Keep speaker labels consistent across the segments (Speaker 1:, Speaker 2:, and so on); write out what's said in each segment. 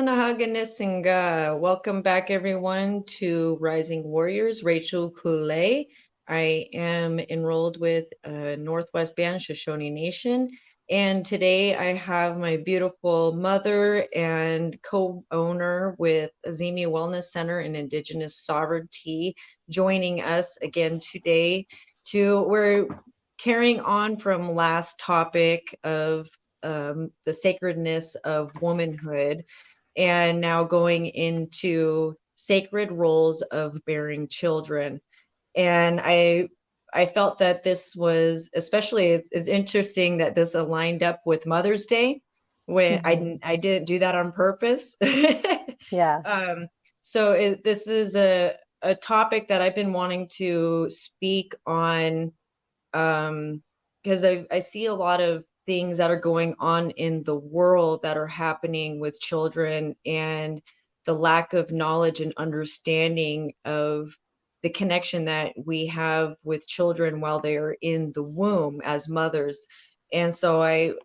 Speaker 1: Nahaganisinga. Welcome back, everyone, to Rising Warriors Rachael Kulei. I am enrolled with Northwest Band Shoshone Nation, and today I have my beautiful mother and co-owner with Azimi Wellness Center and Indigenous Sovereignty joining us again today. We're carrying on from last topic of the sacredness of womanhood, and now going into sacred roles of bearing children. And I felt that this was especially it's interesting that this aligned up with Mother's Day when
Speaker 2: Mhm.
Speaker 1: I didn't do that on purpose.
Speaker 2: Yeah.
Speaker 1: um, this is a topic that I've been wanting to speak on, because I see a lot of things that are going on in the world that are happening with children, and the lack of knowledge and understanding of the connection that we have with children while they are in the womb as mothers. And so I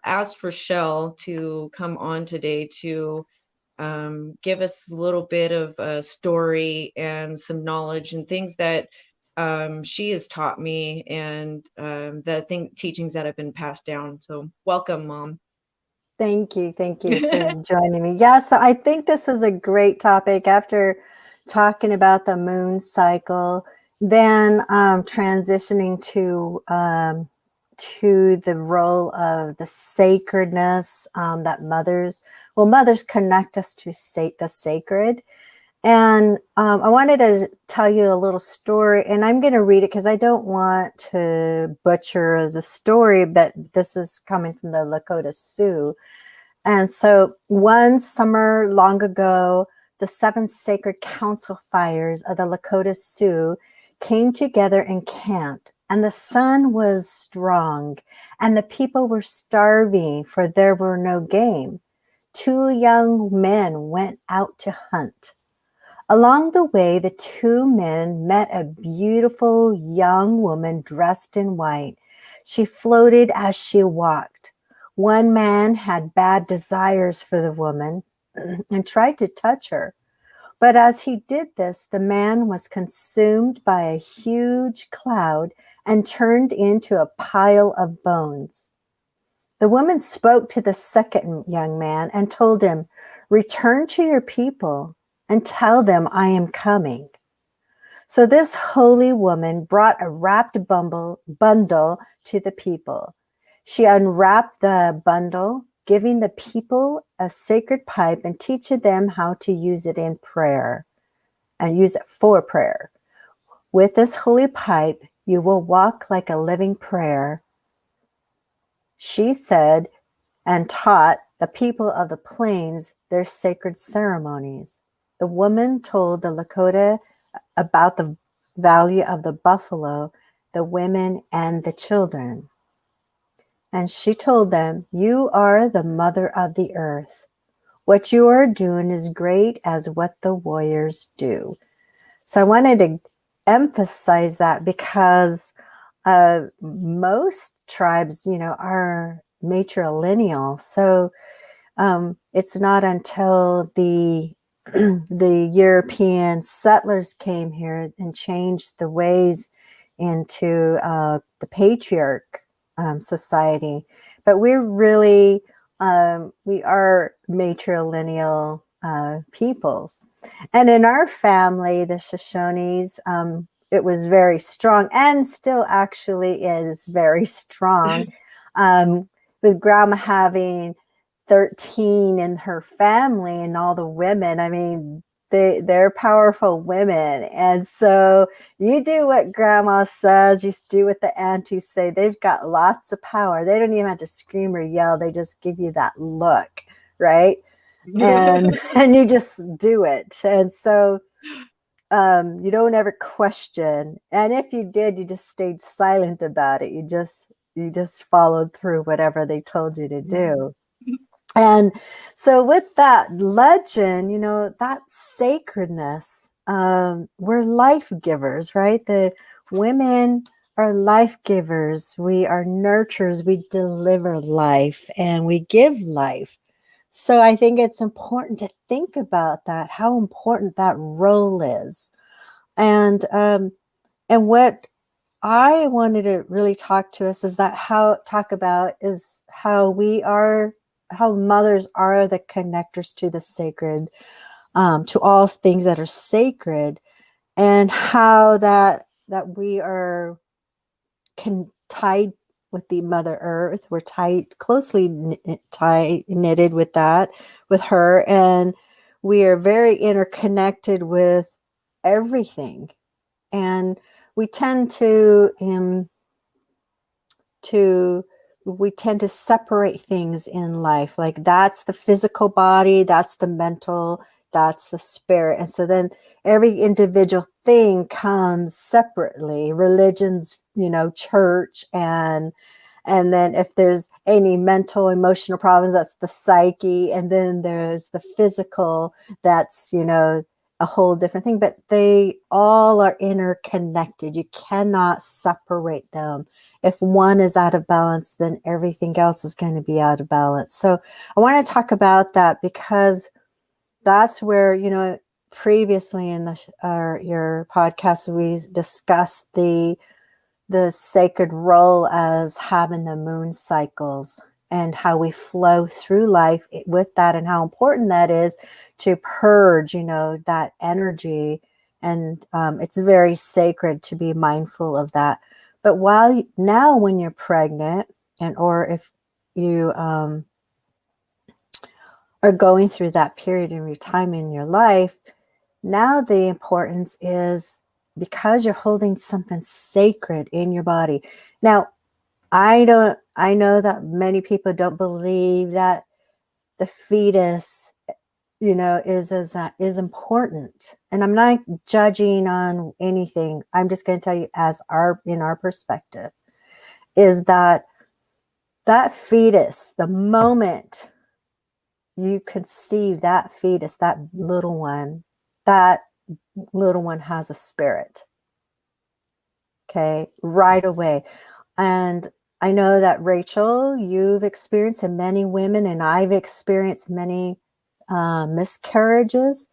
Speaker 1: asked Rochelle to come on today to give us a little bit of a story and some knowledge and things that she has taught me, and teachings that have been passed down. So welcome, Mom.
Speaker 2: Thank you. Thank you for joining me. Yeah. So I think this is a great topic after talking about the moon cycle, then transitioning to the role of the sacredness that mothers connect us to the sacred. And I wanted to tell you a little story, and I'm going to read it because I don't want to butcher the story, but this is coming from the Lakota Sioux. And so one summer long ago, the seven sacred council fires of the Lakota Sioux came together and camped, and the sun was strong, and the people were starving, for there were no game. Two young men went out to hunt. Along the way, the two men met a beautiful young woman dressed in white. She floated as she walked. One man had bad desires for the woman and tried to touch her. But as he did this, the man was consumed by a huge cloud and turned into a pile of bones. The woman spoke to the second young man and told him, "Return to your people and tell them I am coming." So this holy woman brought a wrapped bundle to the people. She unwrapped the bundle, giving the people a sacred pipe and teaching them how to use it in prayer and use it for prayer. With this holy pipe, you will walk like a living prayer, she said, and taught the people of the plains their sacred ceremonies. The woman told the Lakota about the value of the buffalo, the women, and the children. And she told them, "You are the mother of the earth. What you are doing is great as what the warriors do." So I wanted to emphasize that because most tribes, are matrilineal. So it's not until the the European settlers came here and changed the ways into the patriarch society. But we are matrilineal peoples. And in our family, the Shoshones, it was very strong and still actually is very strong. With grandma having 13 in her family and all the women, I mean, they're powerful women. And so you do what grandma says, you do what the aunties say. They've got lots of power. They don't even have to scream or yell. They just give you that look, right? And you just do it. And so you don't ever question. And if you did, you just stayed silent about it. You just followed through whatever they told you to do. And so with that legend, that sacredness, we're life givers, right? The women are life givers. We are nurturers. We deliver life and we give life. So I think it's important to think about that, how important that role is. And what I wanted to really talk to us is that talk about is how we are, how mothers are the connectors to the sacred, to all things that are sacred, and how that we are tied with the Mother Earth. We're closely knitted with that, with her, and we are very interconnected with everything. And we tend to we tend to separate things in life, like that's the physical body, that's the mental, that's the spirit. And so then every individual thing comes separately, religions, church, and then if there's any mental emotional problems, that's the psyche, and then there's the physical, that's a whole different thing. But they all are interconnected. You cannot separate them. If one is out of balance, then everything else is going to be out of balance. So I want to talk about that, because that's where, previously in your podcast, we discussed the sacred role as having the moon cycles, and how we flow through life with that, and how important that is to purge, that energy. And it's very sacred to be mindful of that. But now when you're pregnant, or if you are going through that period in your time in your life, now the importance is, because you're holding something sacred in your body. Now, I know that many people don't believe that the fetus, is important. And I'm not judging on anything. I'm just going to tell you, in our perspective, is that fetus, the moment you conceive that fetus, that little one has a spirit. Okay, right away. And I know that, Rachel, you've experienced, and many women, and I've experienced many miscarriages.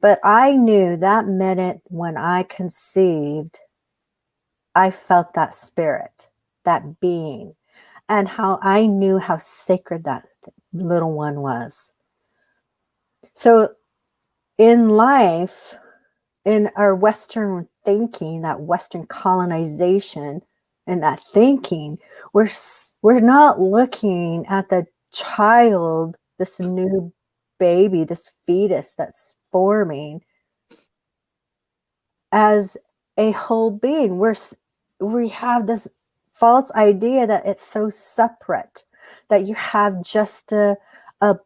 Speaker 2: But I knew that minute when I conceived, I felt that spirit, that being, and how I knew how sacred that little one was. So in life, in our Western thinking, that Western colonization and that thinking, we're not looking at the child, this new baby, this fetus that's forming, as a whole being. We have this false idea that it's so separate, that you have just a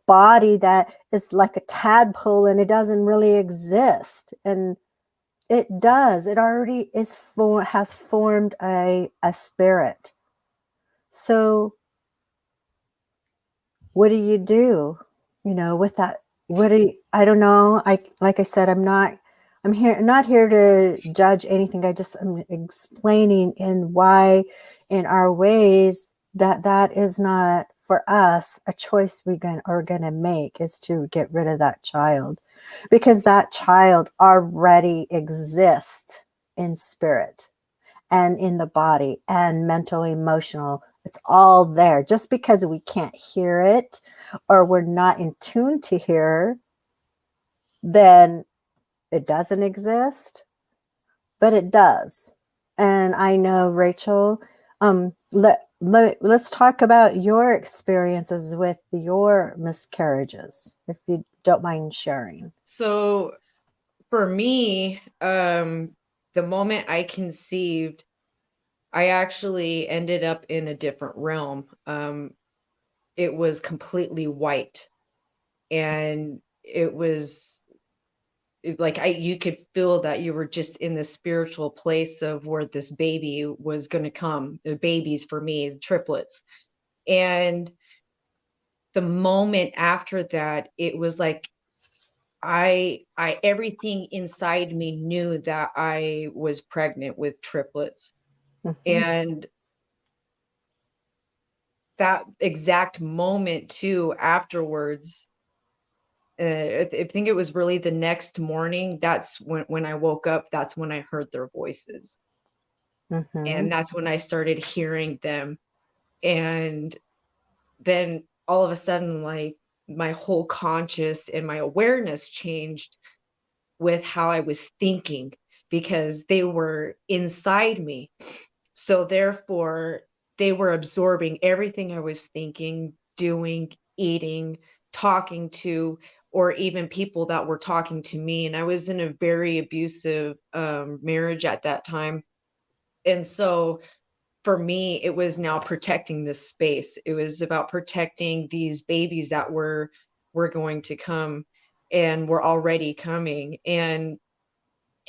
Speaker 2: body that is like a tadpole and it doesn't really exist. And it does. It already has formed a spirit. So what do you do, with that? I don't know. Like I said, not here to judge anything. I'm explaining in why, in our ways, that is not for us a choice are going to make, is to get rid of that child, because that child already exists in spirit and in the body and mental, emotional. It's all there. Just because we can't hear it, or we're not in tune to hear, then it doesn't exist. But it does. And I know, Rachel, let's talk about your experiences with your miscarriages, if you don't mind sharing.
Speaker 1: So for me, the moment I conceived, I actually ended up in a different realm. It was completely white, and you could feel that you were just in the spiritual place of where this baby was going to come. The babies, for me, triplets. And the moment after that, it was like I everything inside me knew that I was pregnant with triplets.
Speaker 2: Mm-hmm.
Speaker 1: And that exact moment too, afterwards, I think it was really the next morning. That's when I woke up, that's when I heard their voices.
Speaker 2: Mm-hmm.
Speaker 1: And that's when I started hearing them. And then all of a sudden, like my whole conscious and my awareness changed with how I was thinking, because they were inside me. So therefore, they were absorbing everything I was thinking, doing, eating, talking to, or even people that were talking to me. And I was in a very abusive marriage at that time. And so for me, it was now protecting this space. It was about protecting these babies that were going to come and were already coming. And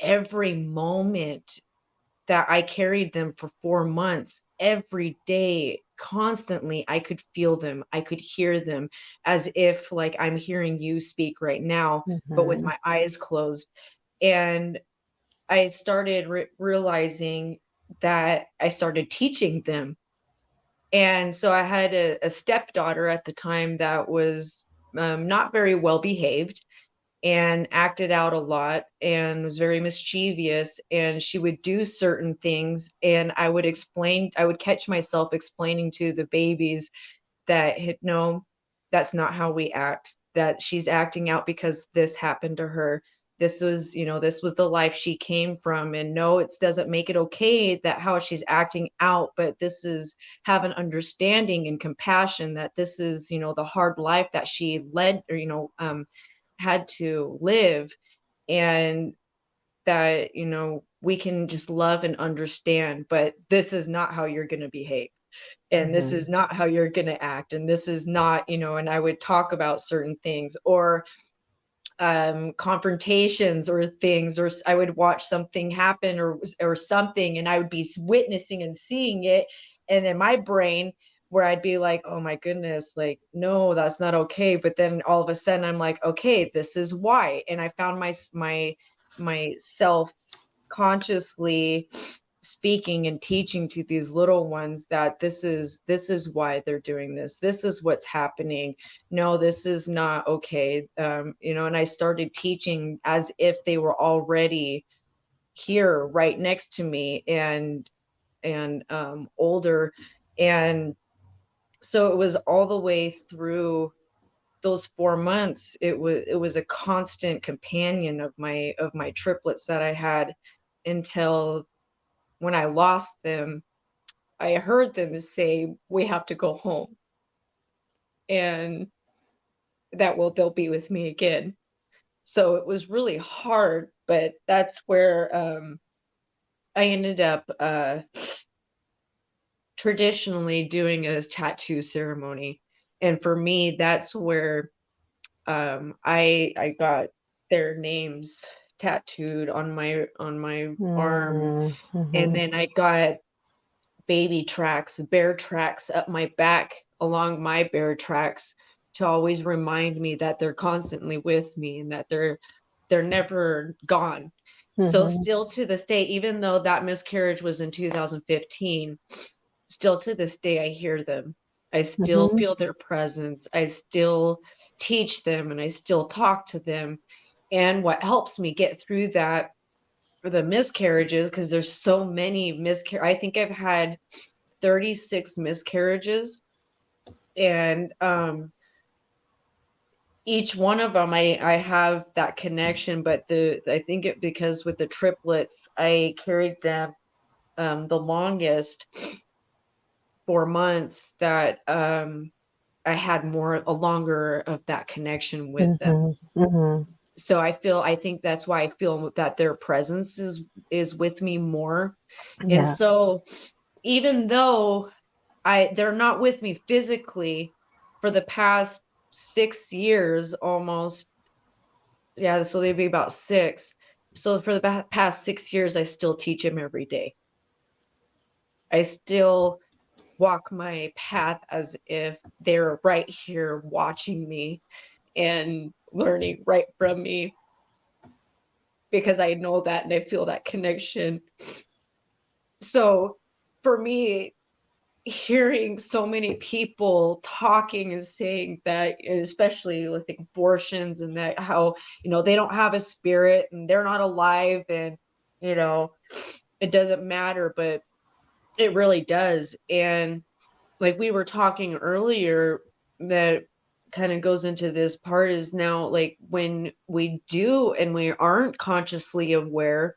Speaker 1: every moment that I carried them for 4 months, every day, constantly, I could feel them. I could hear them as if like I'm hearing you speak right now, but with
Speaker 2: Mm-hmm.
Speaker 1: my eyes closed. And I started realizing that I started teaching them. And so I had a stepdaughter at the time that was not very well behaved and acted out a lot and was very mischievous, and she would do certain things, and I would catch myself explaining to the babies that no, that's not how we act, that she's acting out because this happened to her. This was, this was the life she came from, and no, it doesn't make it okay that how she's acting out, but this is, have an understanding and compassion that this is, the hard life that she led, or had to live, and that we can just love and understand, but this is not how you're going to behave, and this
Speaker 2: Mm-hmm.
Speaker 1: is not how you're going to act, and this is not, and I would talk about certain things, or confrontations or things, or I would watch something happen, or something, and I would be witnessing and seeing it, and then my brain, where I'd be like, oh my goodness, like no, that's not okay, but then all of a sudden I'm like, okay, this is why. And I found myself consciously speaking and teaching to these little ones that this is why they're doing this, this is what's happening, no, this is not okay, and I started teaching as if they were already here right next to me, and older. And so it was all the way through those 4 months. It was a constant companion of my triplets that I had, until when I lost them, I heard them say, "We have to go home, and they'll be with me again." So it was really hard, but that's where I ended up traditionally doing a tattoo ceremony. And for me, that's where I got their names tattooed on my arm, and
Speaker 2: Mm-hmm.
Speaker 1: then I got baby tracks, bear tracks up my back, along my bear tracks, to always remind me that they're constantly with me, and that they're never gone. So
Speaker 2: Mm-hmm.
Speaker 1: still to this day, even though that miscarriage was in 2015, still to this day I hear them. I still
Speaker 2: Mm-hmm.
Speaker 1: feel their presence. I still teach them, and I still talk to them. And what helps me get through that, for the miscarriages, because there's so many I think I've had 36 miscarriages, and each one of them, I have that connection, but I think it, because with the triplets I carried them the longest, 4 months, that I had a longer of that connection with them.
Speaker 2: Mm-hmm. Mm-hmm.
Speaker 1: So I think that's why I feel that their presence is with me more. And
Speaker 2: Yeah.
Speaker 1: so even though they're not with me physically for the past 6 years almost. Yeah, so they'd be about 6. So for the past 6 years, I still teach them every day. I still walk my path as if they're right here watching me and learning right from me, because I know that and I feel that connection. So for me, hearing so many people talking and saying that, especially with abortions, and that how, they don't have a spirit and they're not alive, and, you know, it doesn't matter, but it really does. And like we were talking earlier, that kind of goes into this part, is now like when we do and we aren't consciously aware,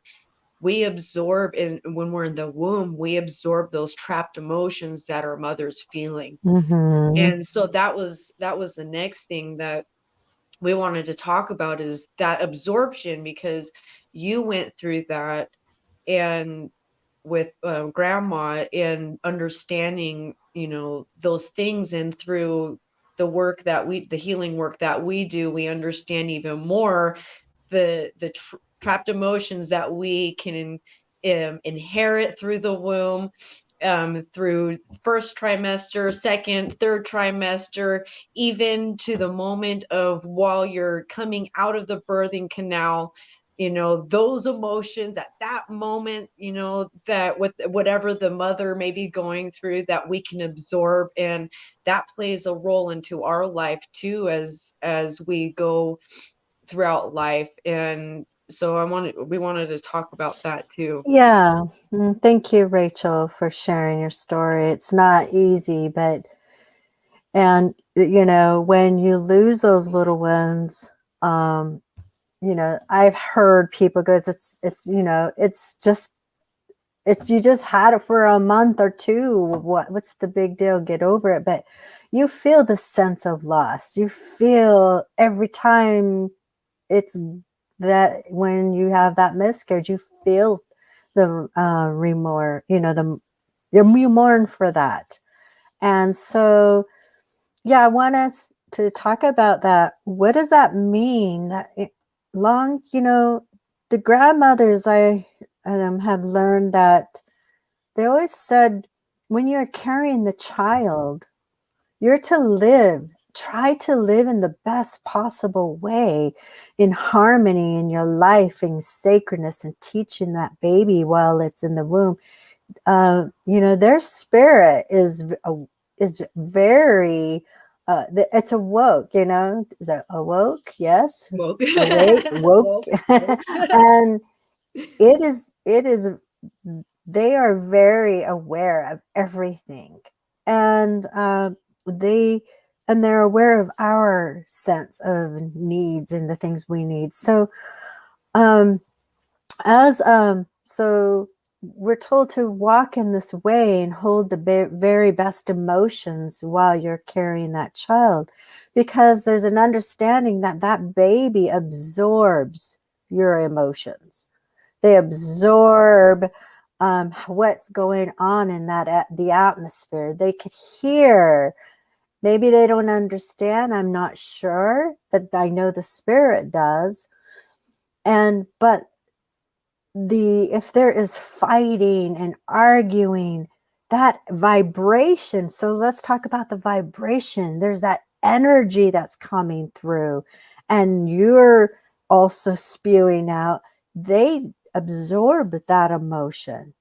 Speaker 1: we absorb, and when we're in the womb, we absorb those trapped emotions that our mother's feeling.
Speaker 2: Mm-hmm.
Speaker 1: And so that was the next thing that we wanted to talk about, is that absorption, because you went through that, and with grandma, and understanding, those things, and through the healing work that we do, we understand even more the trapped emotions that we can inherit through the womb, through first trimester, second, third trimester, even to the moment of while you're coming out of the birthing canal. Those emotions at that moment, that with whatever the mother may be going through, that we can absorb, and that plays a role into our life too, as we go throughout life. And so we wanted to talk about that too.
Speaker 2: Yeah. Thank you, Rachel, for sharing your story. It's not easy, but, and, when you lose those little ones, um, I've heard people go, it's just, you just had it for a month or two. What's the big deal? Get over it. But you feel the sense of loss. You feel every time it's that when you have that miscarriage, you feel the remorse, you mourn for that. And so, yeah, I want us to talk about that. What does that mean? Long, the grandmothers, I have learned that they always said, when you're carrying the child, you're to try to live in the best possible way, in harmony in your life, in sacredness, and teaching that baby while it's in the womb. Their spirit is very, it's awoke, is it awoke? Yes.
Speaker 1: Woke.
Speaker 2: Awake, woke.
Speaker 1: Woke. Woke.
Speaker 2: And it is, they are very aware of everything. And they and they're aware of our sense of needs and the things we need. So um as so we're told to walk in this way and hold the very best emotions while you're carrying that child, because there's an understanding that that baby absorbs your emotions. They absorb what's going on in the atmosphere. They could hear. Maybe they don't understand. I'm not sure, but I know the spirit does. But if there is fighting and arguing, that vibration. So let's talk about the vibration. There's that energy that's coming through, and you're also spewing out. They absorb that emotion,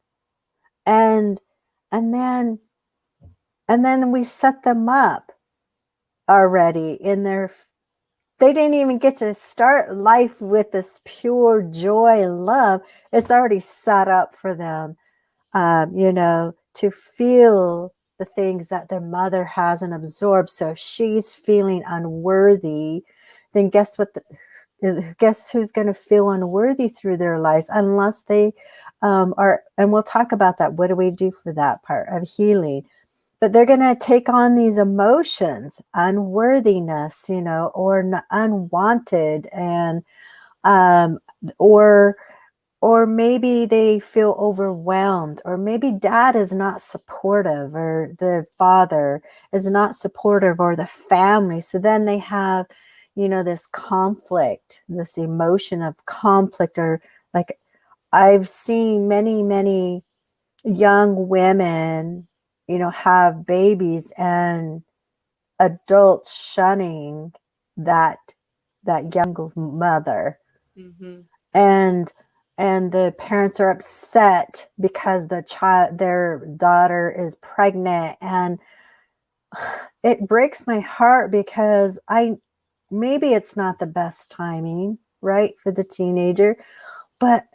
Speaker 2: and and then we set them up already in their. They didn't even get to start life with this pure joy and love. It's already set up for them, to feel the things that their mother hasn't absorbed. So if she's feeling unworthy, then guess who's going to feel unworthy through their lives, unless they are. And we'll talk about that. What do we do for that part of healing? But they're going to take on these emotions, unworthiness, or unwanted, and um, or maybe they feel overwhelmed, or maybe dad is not supportive, or the father is not supportive, or the family. So then they have, this conflict, this emotion of conflict, or like I've seen many, many young women, have babies, and adults shunning that young mother.
Speaker 1: Hmm.
Speaker 2: And and the parents are upset because their daughter is pregnant, and it breaks my heart because maybe it's not the best timing, right, for the teenager, but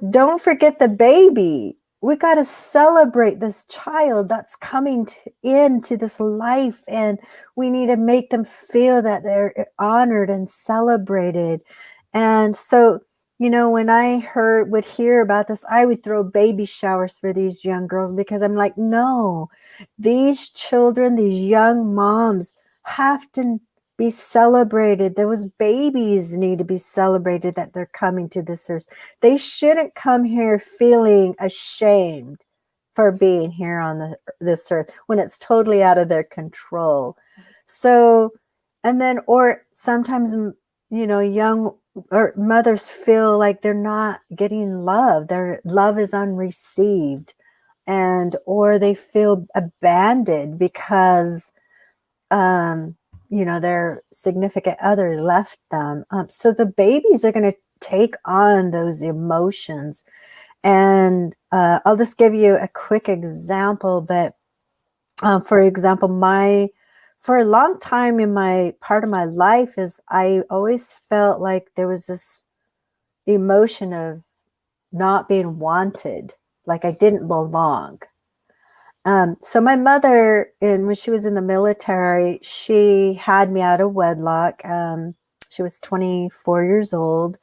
Speaker 2: don't forget the baby. We got to celebrate this child that's coming into this life, and we need to make them feel that they're honored and celebrated. And so, when I would hear about this, I would throw baby showers for these young girls, because I'm like, no, these children, these young moms have to be celebrated. Those babies need to be celebrated that they're coming to this earth. They shouldn't come here feeling ashamed for being here on this earth when it's totally out of their control. So, and then, or sometimes, young or mothers feel like they're not getting love. Their love is unreceived, or they feel abandoned because, their significant other left them. So the babies are going to take on those emotions. And I'll just give you a quick example. But for example, for a long time in my part of my life is I always felt like there was this emotion of not being wanted, like I didn't belong. So my mother, when she was in the military, she had me out of wedlock. She was 24 years old,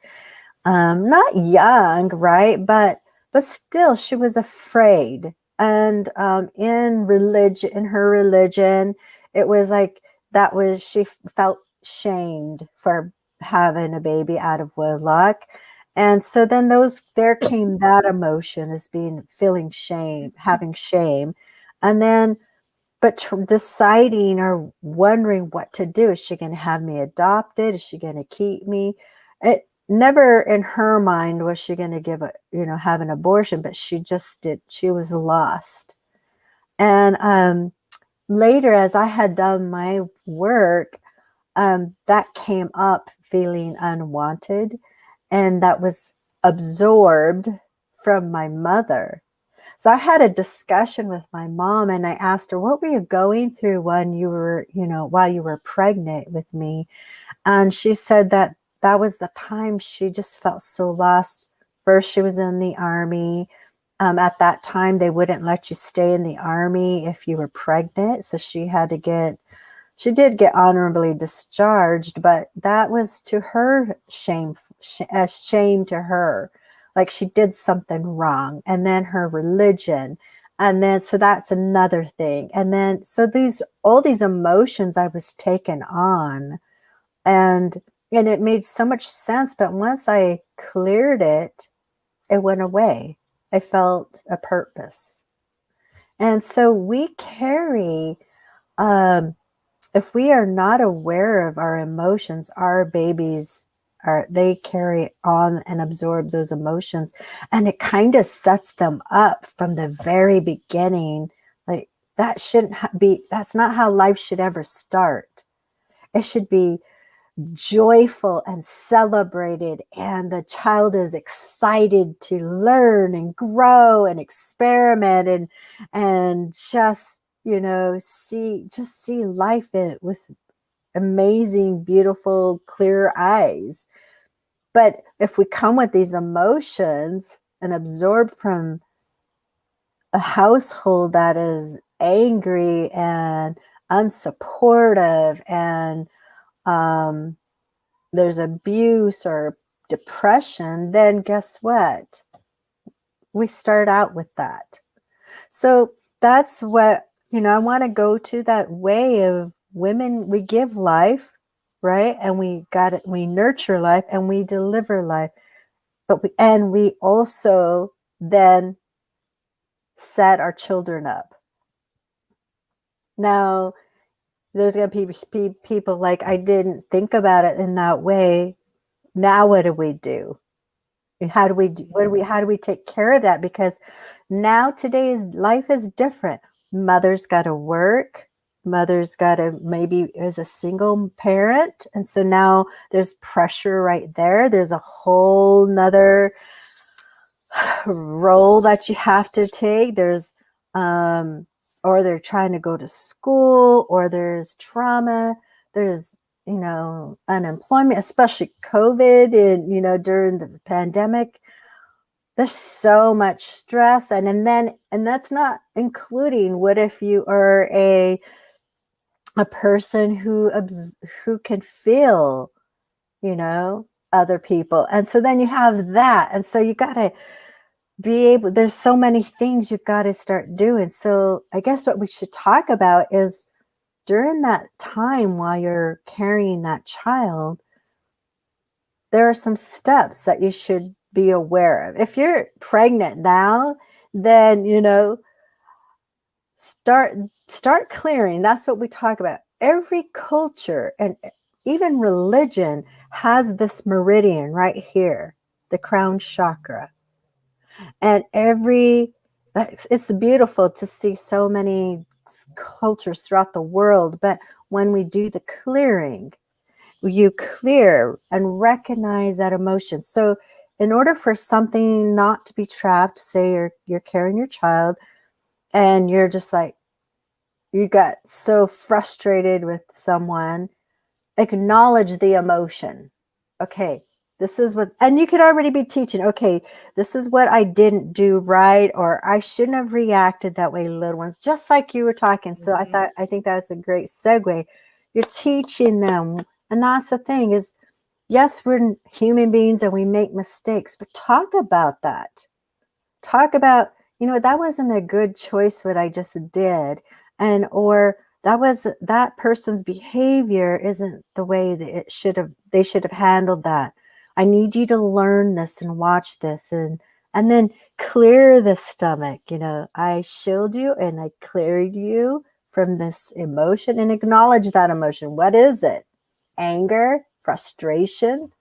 Speaker 2: not young, right? But still, she was afraid. And in her religion, it was like she felt shamed for having a baby out of wedlock. And so then there came that emotion as feeling shame, having shame. And then, but deciding or wondering what to do. Is she going to have me adopted? Is she going to keep me? It never in her mind was she going to have an abortion, but she just did. She was lost. And later, as I had done my work, that came up, feeling unwanted, and that was absorbed from my mother. So I had a discussion with my mom, and I asked her, what were you going through when you were, while you were pregnant with me? And she said that was the time she just felt so lost. First, she was in the Army. At that time, they wouldn't let you stay in the Army if you were pregnant. So she did get honorably discharged, but that was to her shame to her. Like she did something wrong. And then her religion. And then, so that's another thing. And then, so all these emotions I was taking on, and it made so much sense. But once I cleared it, it went away. I felt a purpose. And so we carry, if we are not aware of our emotions, our babies they carry on and absorb those emotions, and it kind of sets them up from the very beginning. Like that shouldn't that's not how life should ever start. It should be joyful and celebrated, and the child is excited to learn and grow and experiment and just see life with amazing, beautiful, clear eyes. But if we come with these emotions and absorb from a household that is angry and unsupportive, and there's abuse or depression, then guess what? We start out with that. So that's what, I want to go to that way of women. We give life, right? And we nurture life and we deliver life. But we also then set our children up. Now, there's going to be people like, I didn't think about it in that way. Now, what do we do? How do we take care of that? Because now today's life is different. Mother's got to work. mother's got a maybe is a single parent, and so now there's pressure right there. There's a whole nother role that you have to take. There's or they're trying to go to school, or there's trauma, there's unemployment, especially COVID, and during the pandemic. There's so much stress, and that's not including what if you are a person who can feel other people, and so then you have that, and so you got to be able, there's so many things you've got to start doing. So I guess what we should talk about is during that time while you're carrying that child, there are some steps that you should be aware of. If you're pregnant now, then start clearing. That's what we talk about. Every culture and even religion has this meridian right here, the crown chakra. And it's beautiful to see so many cultures throughout the world. But when we do the clearing, you clear and recognize that emotion. So in order for something not to be trapped, say you're carrying your child and you're just like, you got so frustrated with someone, acknowledge the emotion. Okay, this is what, and you could already be teaching, okay, this is what I didn't do right, or I shouldn't have reacted that way, little ones, just like you were talking. So I think that's a great segue. You're teaching them. And that's the thing is, yes, we're human beings and we make mistakes, but talk about that. Talk about, that wasn't a good choice what I just did. Or that person's behavior isn't the way that they should have handled that. I need you to learn this and watch this and then clear the stomach. I shielded you and I cleared you from this emotion, and acknowledge that emotion. What is it? Anger, frustration,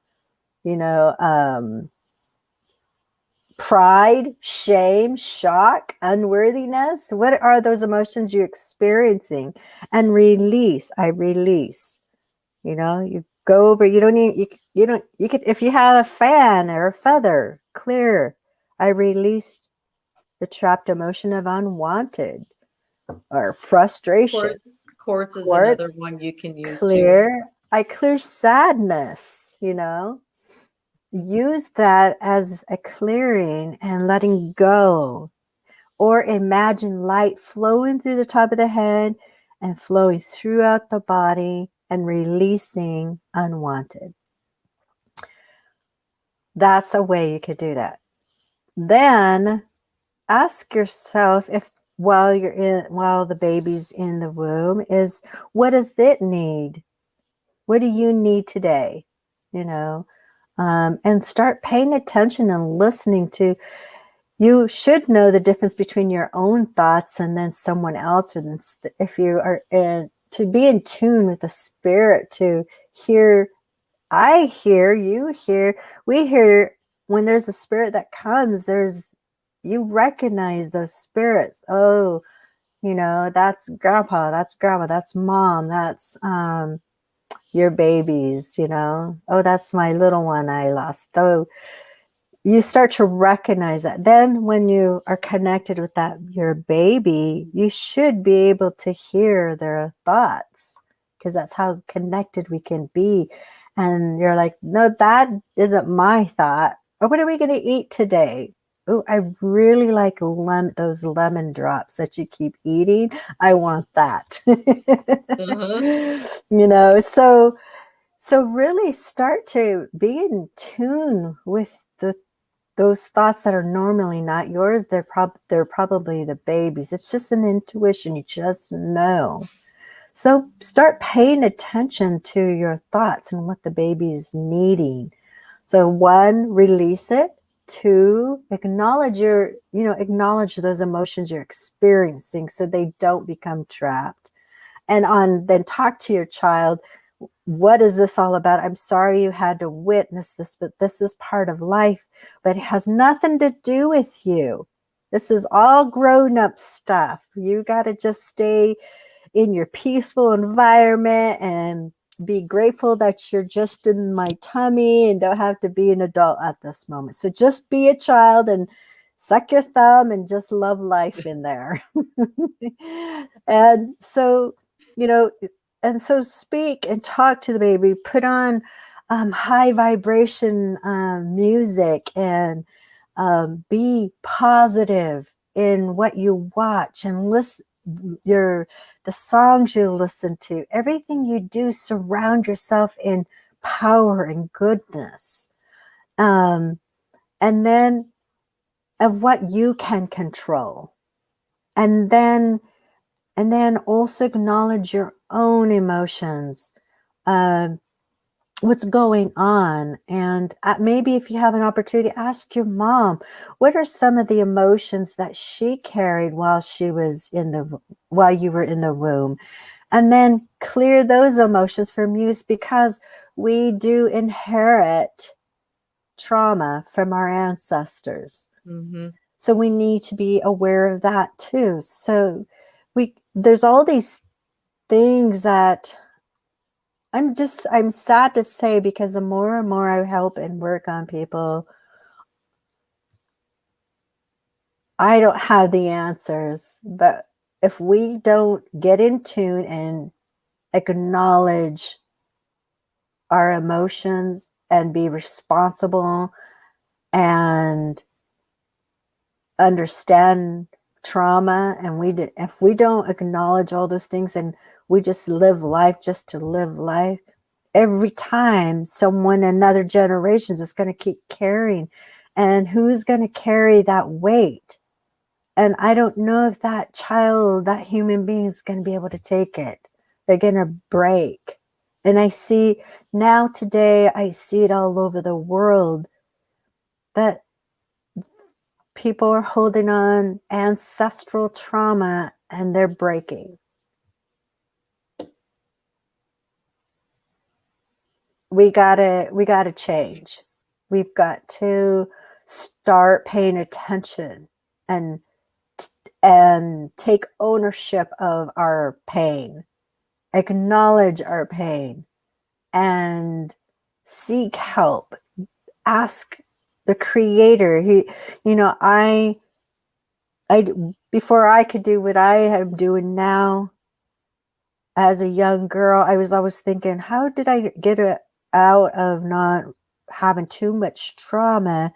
Speaker 2: pride, shame, shock, unworthiness. What are those emotions you're experiencing? And release. I release. You go over, you don't need, you could, if you have a fan or a feather, clear. I released the trapped emotion of unwanted or frustration.
Speaker 1: Quartz is another one you can use
Speaker 2: clear.
Speaker 1: too.
Speaker 2: I clear sadness, use that as a clearing and letting go. Or imagine light flowing through the top of the head and flowing throughout the body and releasing unwanted. That's a way you could do that. Then ask yourself, if while the baby's in the womb, is what does it need? What do you need today? And start paying attention and listening to. You should know the difference between your own thoughts and then someone else. Or if you are to be in tune with the spirit, to hear, I hear, you hear, we hear. When there's a spirit that comes, you recognize those spirits. Oh, that's grandpa, that's grandma, that's mom, that's your babies, oh, that's my little one I lost. Though you start to recognize that. Then when you are connected with your baby, you should be able to hear their thoughts, because that's how connected we can be. And you're like, no, that isn't my thought. Or what are we going to eat today? Oh, I really like those lemon drops that you keep eating. I want that. So really start to be in tune with those thoughts that are normally not yours. They're probably the baby's. It's just an intuition. You just know. So start paying attention to your thoughts and what the baby's needing. So 1, release it. 2, acknowledge those emotions you're experiencing so they don't become trapped. And then talk to your child. What is this all about? I'm sorry you had to witness this, but this is part of life, but it has nothing to do with you. This is all grown up stuff. You got to just stay in your peaceful environment and be grateful that you're just in my tummy and don't have to be an adult at this moment. So just be a child and suck your thumb and just love life in there. And so, you know, and so speak and talk to the baby, put on high vibration music, and be positive in what you watch and listen, the songs you listen to, everything you do, surround yourself in power and goodness, and then of what you can control, and then also acknowledge your own emotions, what's going on. And maybe if you have an opportunity, ask your mom, what are some of the emotions that she carried while you were in the womb, and then clear those emotions from you, because we do inherit trauma from our ancestors.
Speaker 1: Mm-hmm.
Speaker 2: So we need to be aware of that too. So there's all these things that I'm sad to say, because the more and more I help and work on people, I don't have the answers. But if we don't get in tune and acknowledge our emotions and be responsible and understand trauma, and if we don't acknowledge all those things and we just live life just to live life, every time another generations is going to keep carrying, and who's going to carry that weight? And I don't know if that human being is going to be able to take it. They're going to break. And I see it all over the world, that people are holding on ancestral trauma and they're breaking. We gotta change. We've got to start paying attention and take ownership of our pain, acknowledge our pain, and seek help. Ask the Creator. Before I could do what I am doing now, as a young girl, I was always thinking, how did I get out of not having too much trauma?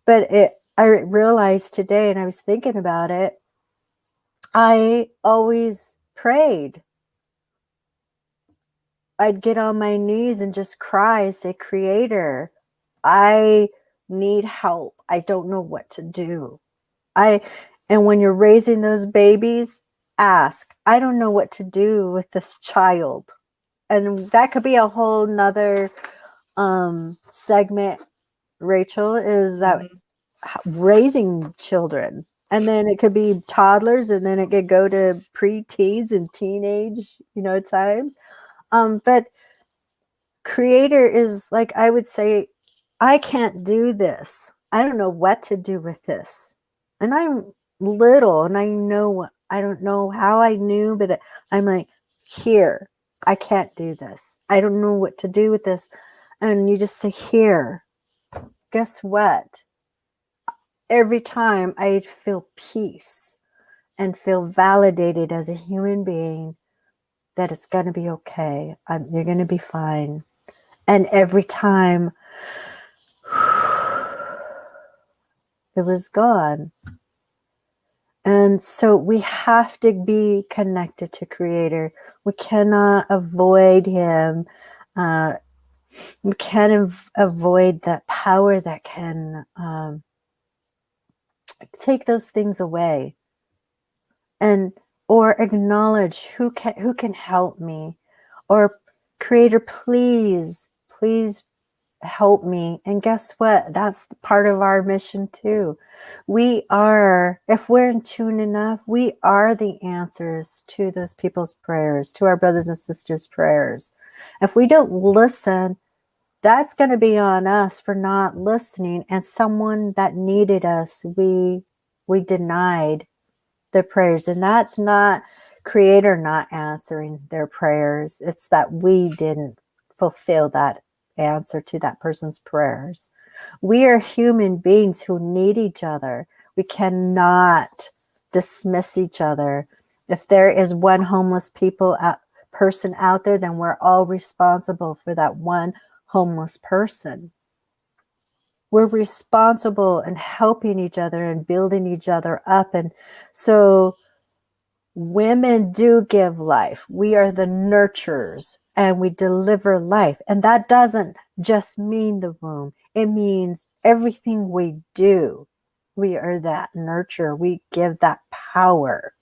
Speaker 2: But I realized today, and I was thinking about it, I always prayed. I'd get on my knees and just cry, say, Creator, I need help. I don't know what to do. And when you're raising those babies, ask, I don't know what to do with this child. And that could be a whole nother segment, Rachel, is that raising children. And then it could be toddlers, and then it could go to pre-teens and teenage, times. But Creator is like, I would say, I can't do this. I don't know what to do with this. And I'm little, and I don't know how I knew, but I'm like, here, I can't do this. I don't know what to do with this. And you just say, here, guess what? Every time I feel peace and feel validated as a human being that it's going to be okay. You're going to be fine. And every time it was gone. And so we have to be connected to Creator. We cannot avoid Him. We can't avoid that power that can take those things away, or acknowledge who can help me, or Creator, please help me. And guess what? That's part of our mission too. If we're in tune enough, we are the answers to those people's prayers, to our brothers and sisters' prayers. If we don't listen, that's going to be on us for not listening. And someone that needed us, we denied their prayers. And that's not Creator not answering their prayers. It's that we didn't fulfill that answer to that person's prayers. We are human beings who need each other. We cannot dismiss each other. If there is one homeless person out there, then we're all responsible for that one homeless person. We're responsible in helping each other and building each other up. And so women do give life. We are the nurturers and we deliver life. And that doesn't just mean the womb. It means everything we do. We are that nurture. We give that power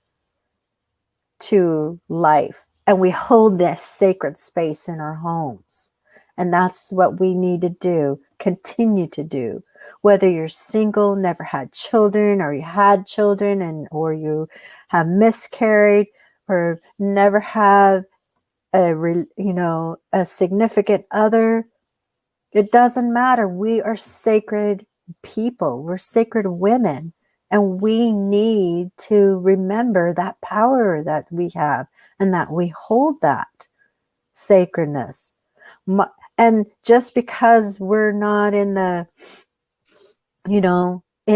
Speaker 2: to life. And we hold this sacred space in our homes. And that's what we need to do, continue to do. Whether you're single, never had children, or you had children, or you have miscarried, or never have a significant other, it doesn't matter. We are sacred people. We're sacred women. And we need to remember that power that we have and that we hold that sacredness. And just because we're not in the, in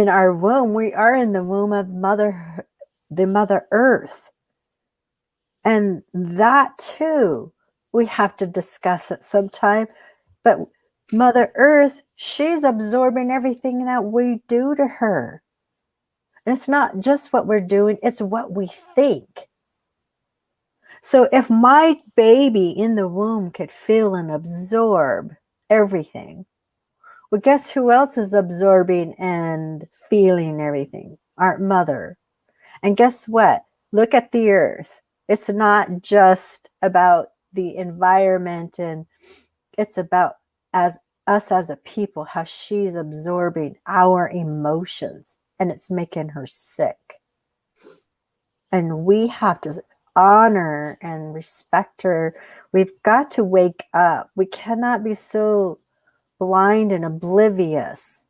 Speaker 2: our womb, we are in the womb of the Mother Earth. And that too, we have to discuss at some time. But Mother Earth, she's absorbing everything that we do to her. And it's not just what we're doing, it's what we think. So if my baby in the womb could feel and absorb everything, well, guess who else is absorbing and feeling everything? Our mother. And guess what? Look at the earth. It's not just about the environment, and it's about us as a people, how she's absorbing our emotions, and it's making her sick. And we have to honor and respect her. We've got to wake up. We cannot be so blind and oblivious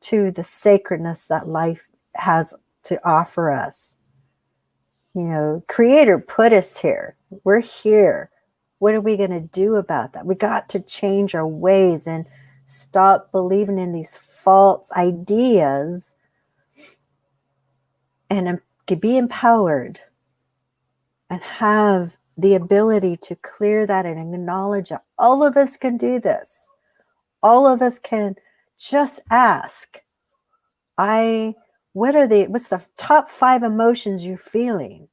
Speaker 2: to the sacredness that life has to offer us. Creator put us here. We're here. What are we going to do about that? We got to change our ways and stop believing in these false ideas and be empowered and have the ability to clear that and acknowledge that all of us can do this. All of us can just ask, what's the top 5 emotions you're feeling?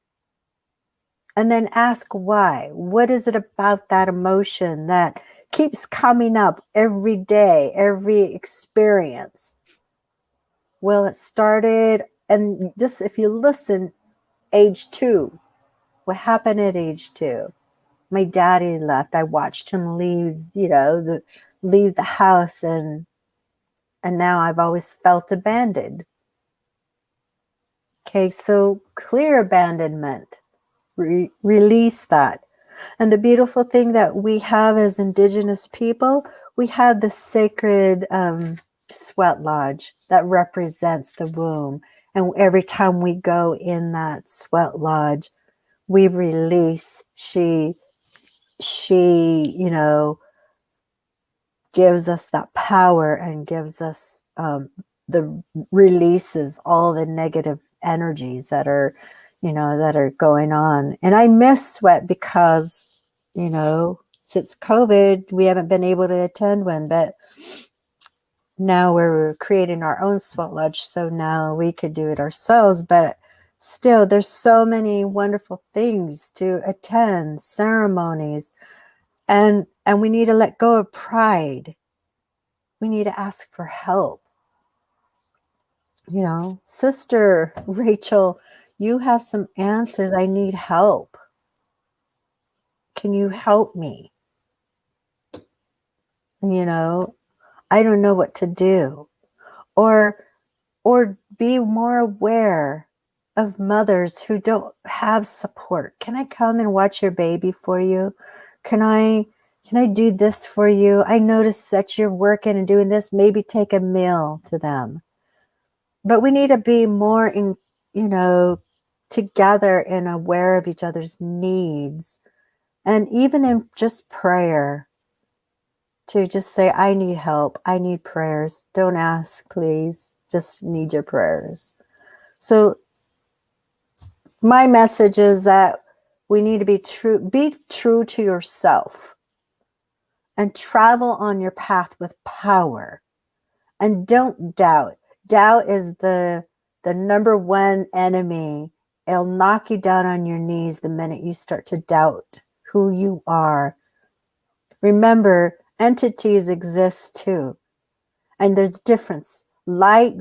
Speaker 2: And then ask why. What is it about that emotion that keeps coming up every day, every experience? Well, it started, and just if you listen, age 2. What happened at age 2? My daddy left. I watched him leave, leave the house, and now I've always felt abandoned. Okay, so clear abandonment. Release that. And the beautiful thing that we have as Indigenous people, we have the sacred sweat lodge that represents the womb. And every time we go in that sweat lodge, we release. She gives us that power and gives us the releases all the negative energies that are going on. And I miss sweat because, since COVID, we haven't been able to attend one, but now we're creating our own sweat lodge. So now we could do it ourselves, but still there's so many wonderful things to attend, ceremonies, and we need to let go of pride. We need to ask for help. Sister Rachel, you have some answers. I need help. Can you help me? I don't know what to do. Or be more aware of mothers who don't have support. Can I come and watch your baby for you? Can I do this for you? I noticed that you're working and doing this. Maybe take a meal to them. But we need to be more together and aware of each other's needs. And even in just prayer, to just say, I need help. I need prayers. Don't ask, please. Just need your prayers. So my message is that we need to be true to yourself and travel on your path with power. And don't doubt. Doubt is the number one enemy. It'll knock you down on your knees the minute you start to doubt who you are. Remember, entities exist too. And there's difference. Light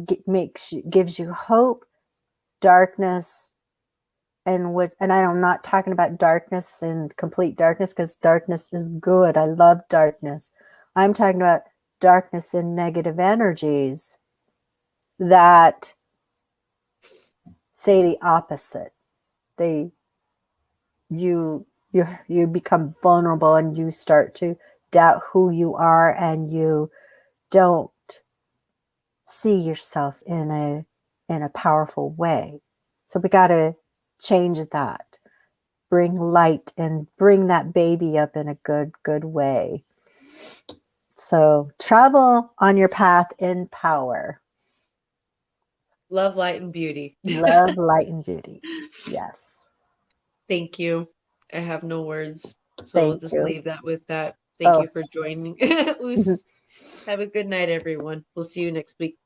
Speaker 2: gives you hope, darkness, and I'm not talking about darkness and complete darkness, because darkness is good. I love darkness. I'm talking about darkness and negative energies that say the opposite. You become vulnerable and you start to doubt who you are, and you don't see yourself in a powerful way. So we got to change that. Bring light and bring that baby up in a good way. So travel on your path in power.
Speaker 1: Love, light, and beauty.
Speaker 2: Love, light, and beauty. Yes.
Speaker 1: Thank you. I have no words. So we'll
Speaker 2: Thank
Speaker 1: just
Speaker 2: you.
Speaker 1: leave that with that. Thank
Speaker 2: Oh,
Speaker 1: you for joining. Oos. Have a good night, everyone. We'll see you next week.